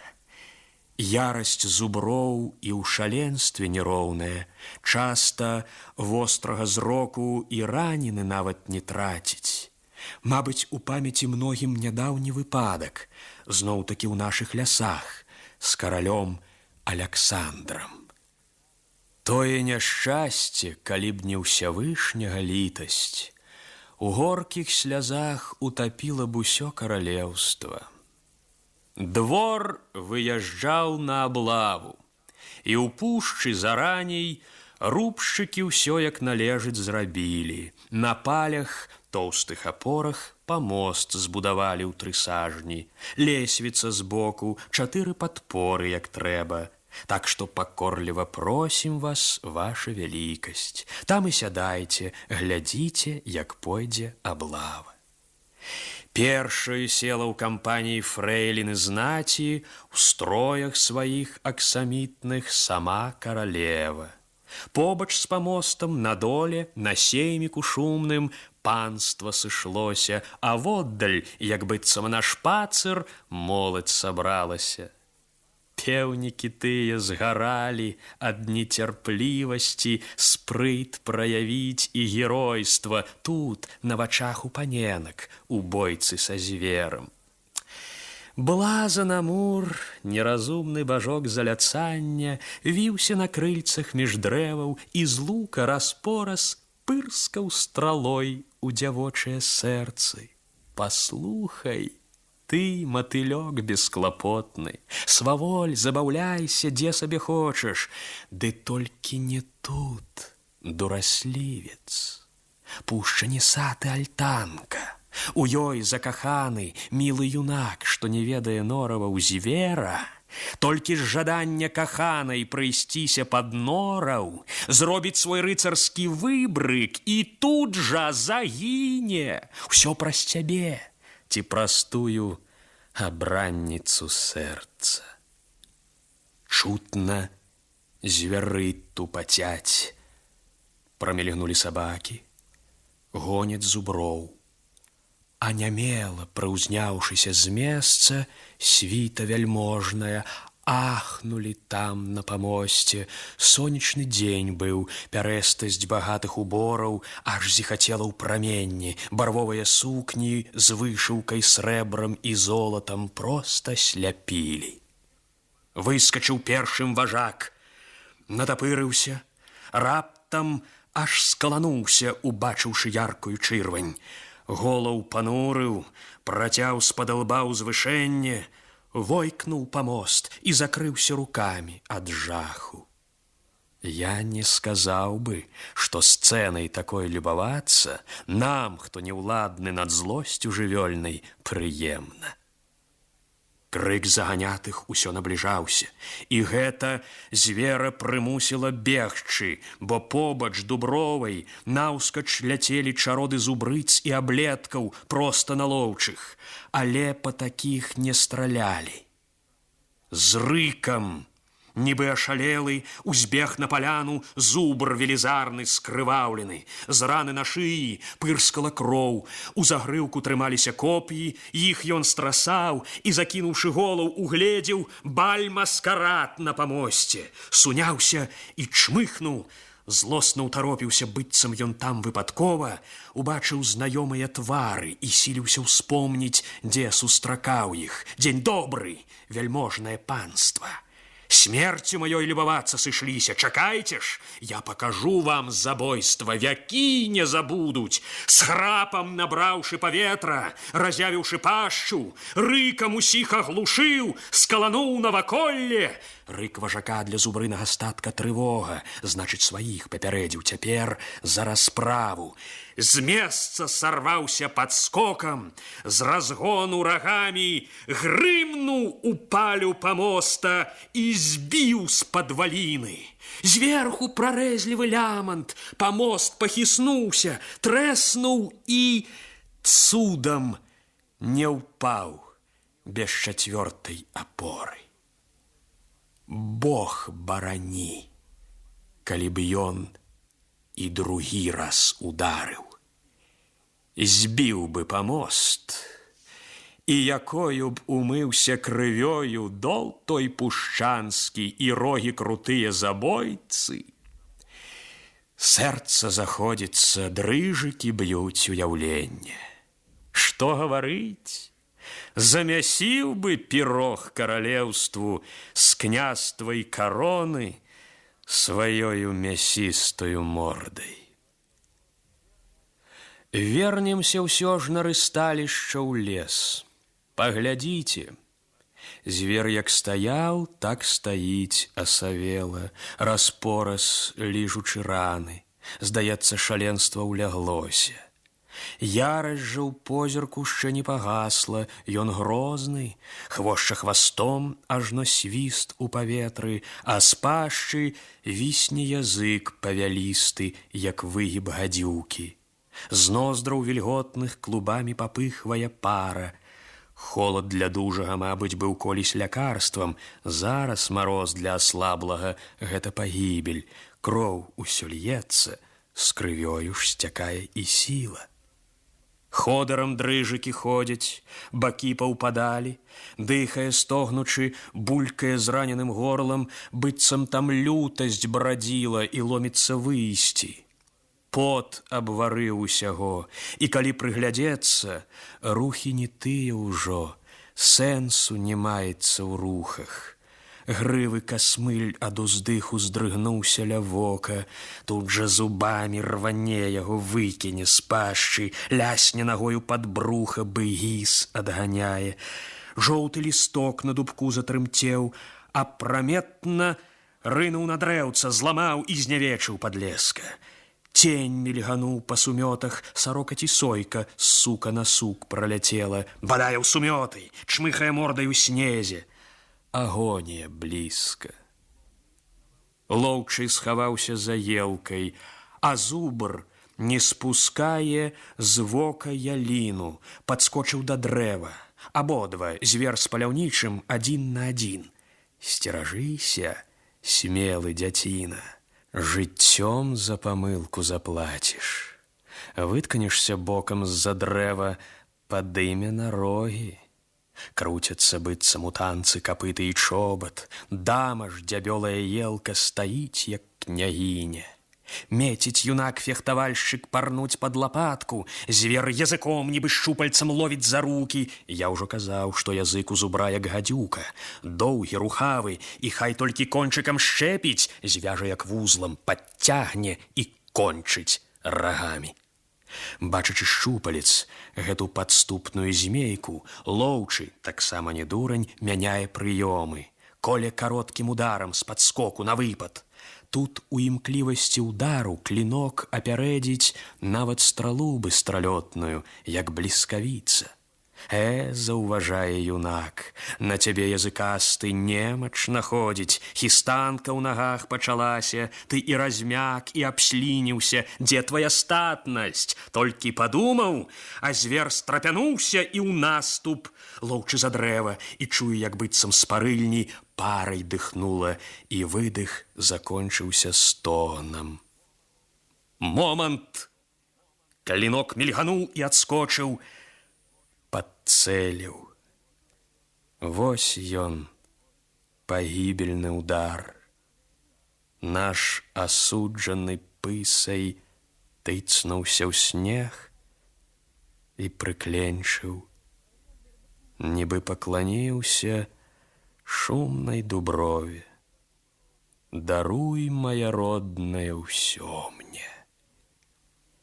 Ярасць зуброў і ў шаленстве нероўная, часта вострага зроку і ранены нават не траціць. Мабыць, у памяці многім нядаўні выпадак, зноў-такі ў нашых лясах, з каралём Аляксандрам. Тое няшчасце, калі б не ўсявышняга літасць, у горкіх слязах утапіла б усё каралеўства. Двор выязджаў на аблаву, і ў пушчы зараней рубшчыкі ўсё як належыць зрабілі. На палях, тоўстых апорах памост збудавалі ў 3 сажні, лесвіца збоку, 4 падпоры, як трэба. Так што пакорліва просім вас, ваша вялікасць. Там і сядайце, глядзіце, як пойдзе аблава. Першаю села ў кампаніі фрэйліны знаці, у строях сваіх аксамітных сама каралева. Побач з памостам на доле, на сейміку шумным, панства сышлося, а воддаль, як быццам на шпацыр, моладзь сабралася. Пеўнікі тыя згаралі ад нецярплівасці спрыт праявіць і геройства тут, на вачах у паненак, у бойцы са зверам. Блазан Амур, неразумны бажок заляцання, віўся на крыльцах між дрэваў і з лука раз-пораз пырскаў стралой у дзявочыя сэрцы. Паслухай, ты, матылёк бесклапотны, сваволь, забаўляйся, дзе сабе хочаш, ды толькі не тут, дураслівец. Пушча не сад і альтанка, у ёй закаханы мілы юнак, што не ведае нораваў звера, толькі з жадання каханай прыйсціся пад нораў, зробіць свой рыцарскі выбрык і тут жа загіне. Усё праз цябе ці простую абранніцу сэрца. Чутна звяры тупацяць, прамільгнулі сабакі, гоняць зуброў. Анямела, прыўзняўшыся з месца, світа вяльможная, ахнулі там на памосце. Сонечны дзень быў, пярэстасць багатых убораў аж зіхацела ў праменні, барвовыя сукні з вышыўкай срэбрам і золатам проста сляпілі. Выскачыў першым важак, натапырыўся, раптам аж скалануўся, убачыўшы яркую чырвань. Голаў панурыў, працяў з-пад лба ўзвышэнне, войкнуў памост і закрыўся рукамі ад жаху. Я не сказаў бы, што сцэнай такой любавацца нам, хто неўладны над злосцю жывёльнай, прыемна. Крык заганятых усё набліжаўся, і гэта звера прымусіла бегчы, бо побач дубровай наўскач ляцелі чароды зубрыц і аблеткаў проста на лоўчых, але па такіх не стралялі. З рыкам, нібы ашалелы, узбег на паляну зубр велізарны скрываўлены. З раны на шыі пырскала кроў, у загрыўку трымаліся коп'і, іх ён страсаў і, закінуўшы голаў, угледзеў баль-маскарад на памосце. Суняўся і чмыхнуў. Злосна ўтаропіўся, быццам ён там выпадкова, убачыў знаёмыя твары і сіліўся ўспомніць, дзе сустракаў іх. Дзень добры, вяльможнае панства. Смерцю маёй любавацца сышліся, чакайце ж, я пакажу вам забойства, вякі не забудуць. З храпам набраўшы паветра, разявіўшы пашчу, рыкам усіх аглушыў, скалануў наваколле. Рык важака для зубрынага статка трывога, значыць, сваіх папярэдзіў цяпер за расправу. З месца сарваўся падскокам, з разгону рагамі грымнуў у палю памоста і збіў з падваліны. Зверху прарэзлівы лямант, памост пахіснуўся, трэснуў і цудам не ўпаў без 4-й апоры. Бог барані, калі б ён і другі раз ударыў. Збіў бы памост І якою б умыўся крывёю дол той пушчанскі і рогі крутыя забойцы, сэрца заходзіцца, дрыжыкі б'юць уяўленне. Што гаварыць? Замясіў бы пірог каралеўству з княствай кароны сваёю мясістою мордай. Вернемся ўсё ж на рысталішча ў лес. Паглядзіце, звер як стаяў, так стаіць асавела, распораз ліжучы раны. Здаецца, шаленства ўляглося. Ярасць жа ў позірку яшчэ не пагасла, ён грозны, хвошча хвастом, ажно свіст у паветры, а з пашчы вісне язык павялісты, як выгіб гадзюкі. З ноздраў вільготных клубамі папыхвае пара. Холад для дужага, мабыць, быў колісь лякарствам, зараз мароз для аслаблага – гэта пагібель. Кроў усё льецца, з крывёю ж сцякае і сіла. Ходырам дрыжыкі ходзяць, бакі паўпадалі, дыхае стогнучы, булькае зраненым горлам, быццам там лютасць брадзіла і ломіцца выйсці. Пот абварыў усяго, і калі прыглядзецца, рухі не тыя ўжо, сэнсу не маецца ў рухах. Грывы касмыль ад уздыху здрыгнуўся ля вока, тут жа зубамі рване яго выкіне з пашчы, лясне нагою пад бруха, быгіс адганяе. Жоўты лісток на дубку затрымцеў, апраметна рынуў на дрэўца, зламаў і знявечыў падлеска. Тень мільгануў па сумётах, сарока ці сойка, сука на сук праляцела, валяе ў сумёты, чмыхае мордай у снезе. Агонія блізка. Лоўчы схаваўся за елкай, а зубр не спускае з вока яліну, падскочыў да дрэва. Абодва, звер з паляўнічым, адзін на адзін. Сцеражыся, смелы дзяціна. Жыццём за памылку заплаціш. Вытканешся бокам з-за дрэва, падыме на рогі. Круцяцца быццам у танцы капыты і чобат. Дама ж, дзябёлая елка, стаіць, як княгіня. Меціць юнак-фехтавальшчык парнуць пад лапатку. Звер языком, нібы шчупальцам ловіць за рукі. Я ўжо казаў, што язык у зубра як гадзюка. Доўгі, рухавы, і хай толькі кончыкам шчэпіць, звяжа як вузлам, падцягне і кончыць рагамі. Бачачы шчупалец, гэту падступную змейку, лоўчы, таксама не дурань, мяняе прыёмы. Коля кароткім ударам з падскоку на выпад. Тут у імклівасці ўдару клінок апярэдзіць нават стралу быстралётную, як бліскавіца. Заўважае юнак, на цябе языкасты немач находзіць, хістанка ў нагах пачалася, ты і размяк, і абслініўся, дзе твая статнасць? Толькі падумаў, а звер страпянуўся і ў наступ. Лоўчы за дрэва, і чуе, як быццам з парыльні парай дыхнула, і выдых закончыўся стогнам. Момант! Клінок мільгануў і адскочыў, падцэліў. Вось ён, пагібельны ўдар. Наш асуджаны пысай тыцнуўся ў снег і прыкленчыў, нібы пакланіўся шумнай дуброве. Даруй, мая родная, ўсё мне.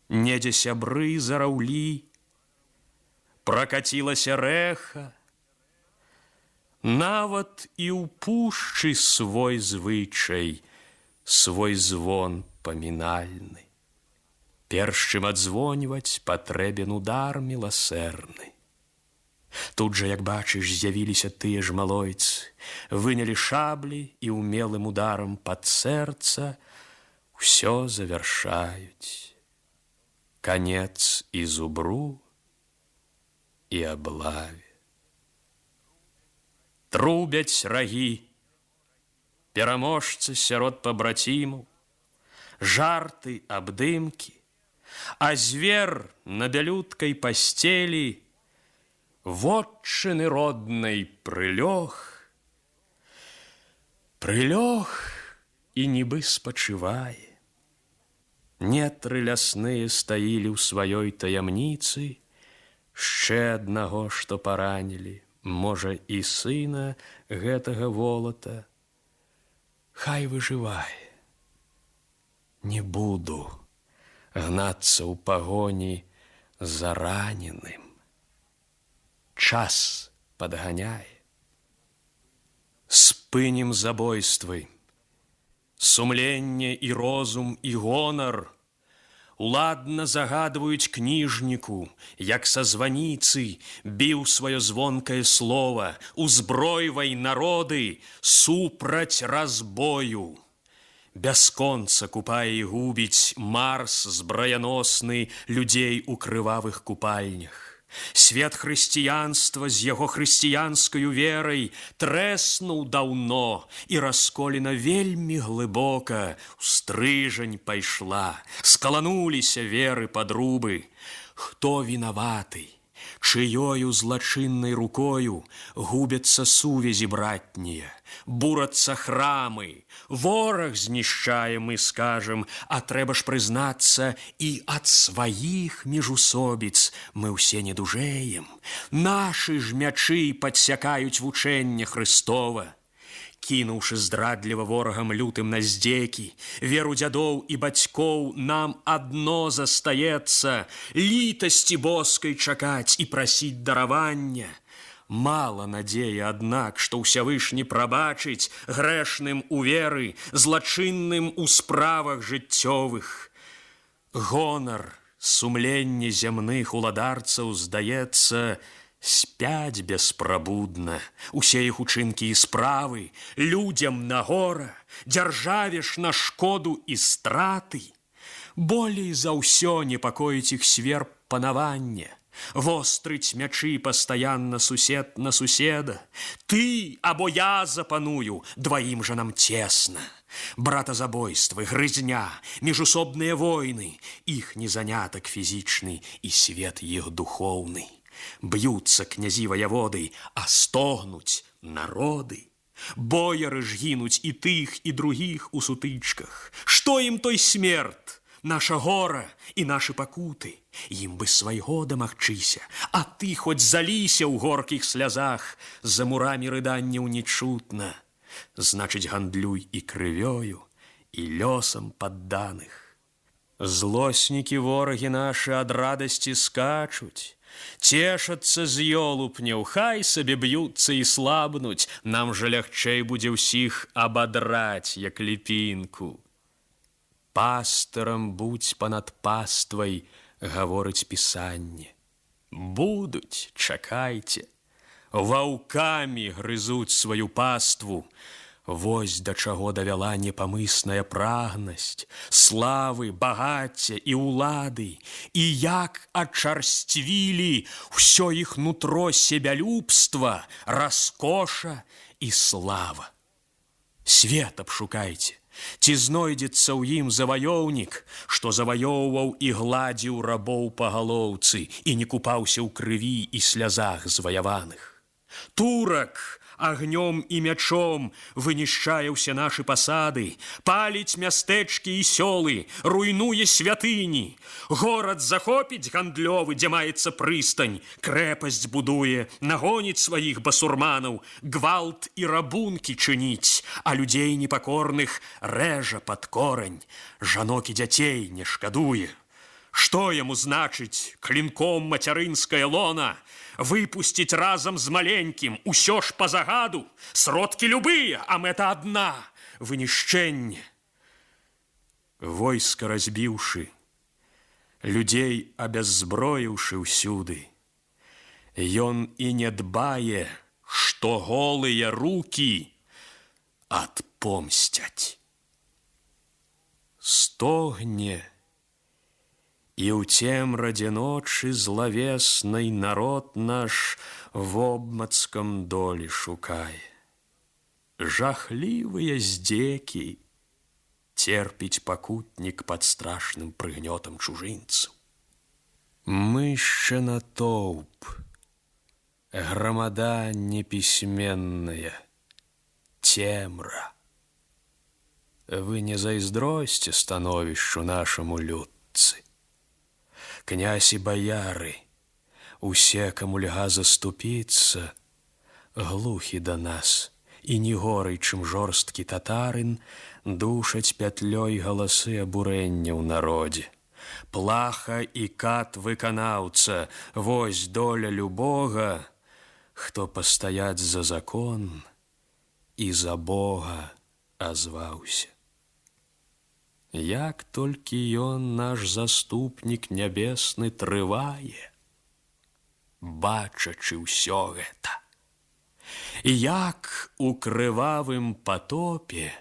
Недзе сябры зараўлі, пракацілася рэха, нават і ў пушчы свой звычай, свой звон памінальны. Перш чым адзвоньваць, патрэбен удар міласэрны. Тут жа, як бачыш, з'явіліся тыя ж малойцы, вынялі шаблі і ўмелым ударам пад сэрца ўсё завяршаюць. Канец і зубру, і аблаве. Трубяць рагі, пераможцы сярод пабрацімаў, жарты, абдымкі, а звер на бялюткай пасцелі вотчыны роднай прылёг і нібы спачывае. Нетры лясныя стаілі ў сваёй таямніцы, яшчэ аднаго, што паранілі, можа, і сына гэтага волата. Хай выжывае. Не буду гнацца ў пагоні за раненым. Час падганяе. Спынім забойствы. Сумленне і розум і гонар уладна загадваюць кніжніку, як са званіцы біў сваё звонкае слова: узбройвай народы супраць разбою. Бясконца купае і губіць Марс збраяносны людзей у крывавых купальнях. Свет хрысціянства з яго хрысціянскаю верай трэснуў даўно, і расколіна вельмі глыбока ў стрыжань пайшла. Скалануліся веры падрубы. Хто вінаваты? Чыёю злачыннай рукою губяцца сувязі братнія, бурацца храмы, вораг знішчае, мы скажам, а трэба ж прызнацца, і ад сваіх міжусобіц мы ўсе не дужэем. Нашы ж мячы падсякаюць вучэнне Хрыстова. Кінуўшы здрадліва ворагам лютым на здзекі, веру дзядоў і бацькоў, нам адно застаецца літасці боскай чакаць і прасіць даравання. Мала надзеі, аднак, што ўсявышні прабачыць грэшным у веры, злачынным у справах жыццёвых. Гонар, сумленне зямных уладарцаў, здаецца, спяць беспрабудна. Усе іх учынкі і справы людзям на гора, дзяржаве ж на шкоду і страты. Болей за ўсё непакоіць іх сверб панавання. Вострыць мячы пастаянна сусед на суседа. Ты або я запаную, дваім жа нам цесна. Братазабойствы, грызня, міжусобныя войны, іхні занятак фізічны і свет іх духоўны. Б'юцца князі ваяводы, а стогнуць народы. Бояры ж гінуць і тых, і другіх у сутычках. Што ім той смерт? Наша гора і нашы пакуты. Ім бы свайго дамагчыся, а ты хоць заліся ў горкіх слязах. За мурамі рыданняў не чутна. Значыць, гандлюй і крывёю, і лёсам падданых. Злоснікі ворагі нашы ад радасці скачуць. Цешацца з ёлупняў, хай сабе б'юцца і слабнуць, нам жа лягчэй будзе ўсіх абадраць, як ліпінку. Пастырам будзь панад паствай, гаворыць пісанне. Будуць, чакайце, ваўкамі грызуць сваю паству. Вось да чаго давяла непамысная прагнасць, славы, багацця і ўлады, і як ачарсцвілі ўсё іх нутро себялюбства, раскоша і слава. Свет абшукайце, ці знойдзецца ў ім заваёўнік, што заваёўваў і гладзіў рабоў па галоўцы і не купаўся ў крыві і слязах зваяваных. Турак агнём і мячом вынішчае ўсе нашы пасады, паліць мястэчкі і сёлы, руйнуе святыні. Горад захопіць гандлёвы, дзе маецца прыстань, крэпасць будуе, нагоніць сваіх басурманаў, гвалт і рабункі чыніць, а людзей непакорных рэжа пад корань, жанок і дзяцей не шкадуе. Што яму значыць клінком мацярынская лона? Выпусціць разам з маленькім, усё ж па загаду, сродкі любыя, а мэта адна – вынішчэнне. Войска разбіўшы, людзей абяззброіўшы ўсюды, ён і не дбае, што голыя рукі адпомсцяць. Стогне, і ў цемрадзе ночы злавеснай народ наш вобмацкам долі шукае. Жахлівыя здзекі церпіць пакутнік пад страшным прыгнётам чужынцаў. Мы ще натоўп, громада неписьменная, темра. Вы не заиздросьте становищу нашему людцы. Князь и бояры, усе, кому льга заступиться, глухі да нас, і не горай, чым жорсткі татарын, душаць пятлёй галасы абурэння ў народзе. Плаха і кат выканаўца, вось доля любога, хто пастаяць за закон і за Бога азваўся. Як толькі ён, наш заступнік нябесны, трывае, бачачы ўсё гэта, і як у крывавым патопе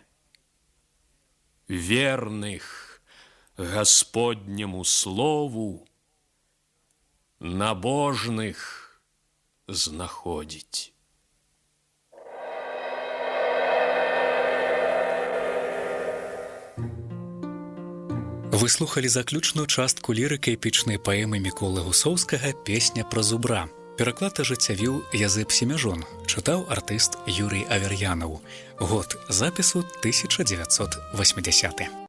верных Гасподняму слову набожных знаходзіць. Вы слухали заключную частку лірыка-эпічнай паэмы Міколы Гусоўскага «Песня пра зубра». Пераклад ажыццявіў Язэп Семяжон, чытаў артыст Юрый Авер'янаў. Год запісу 1980.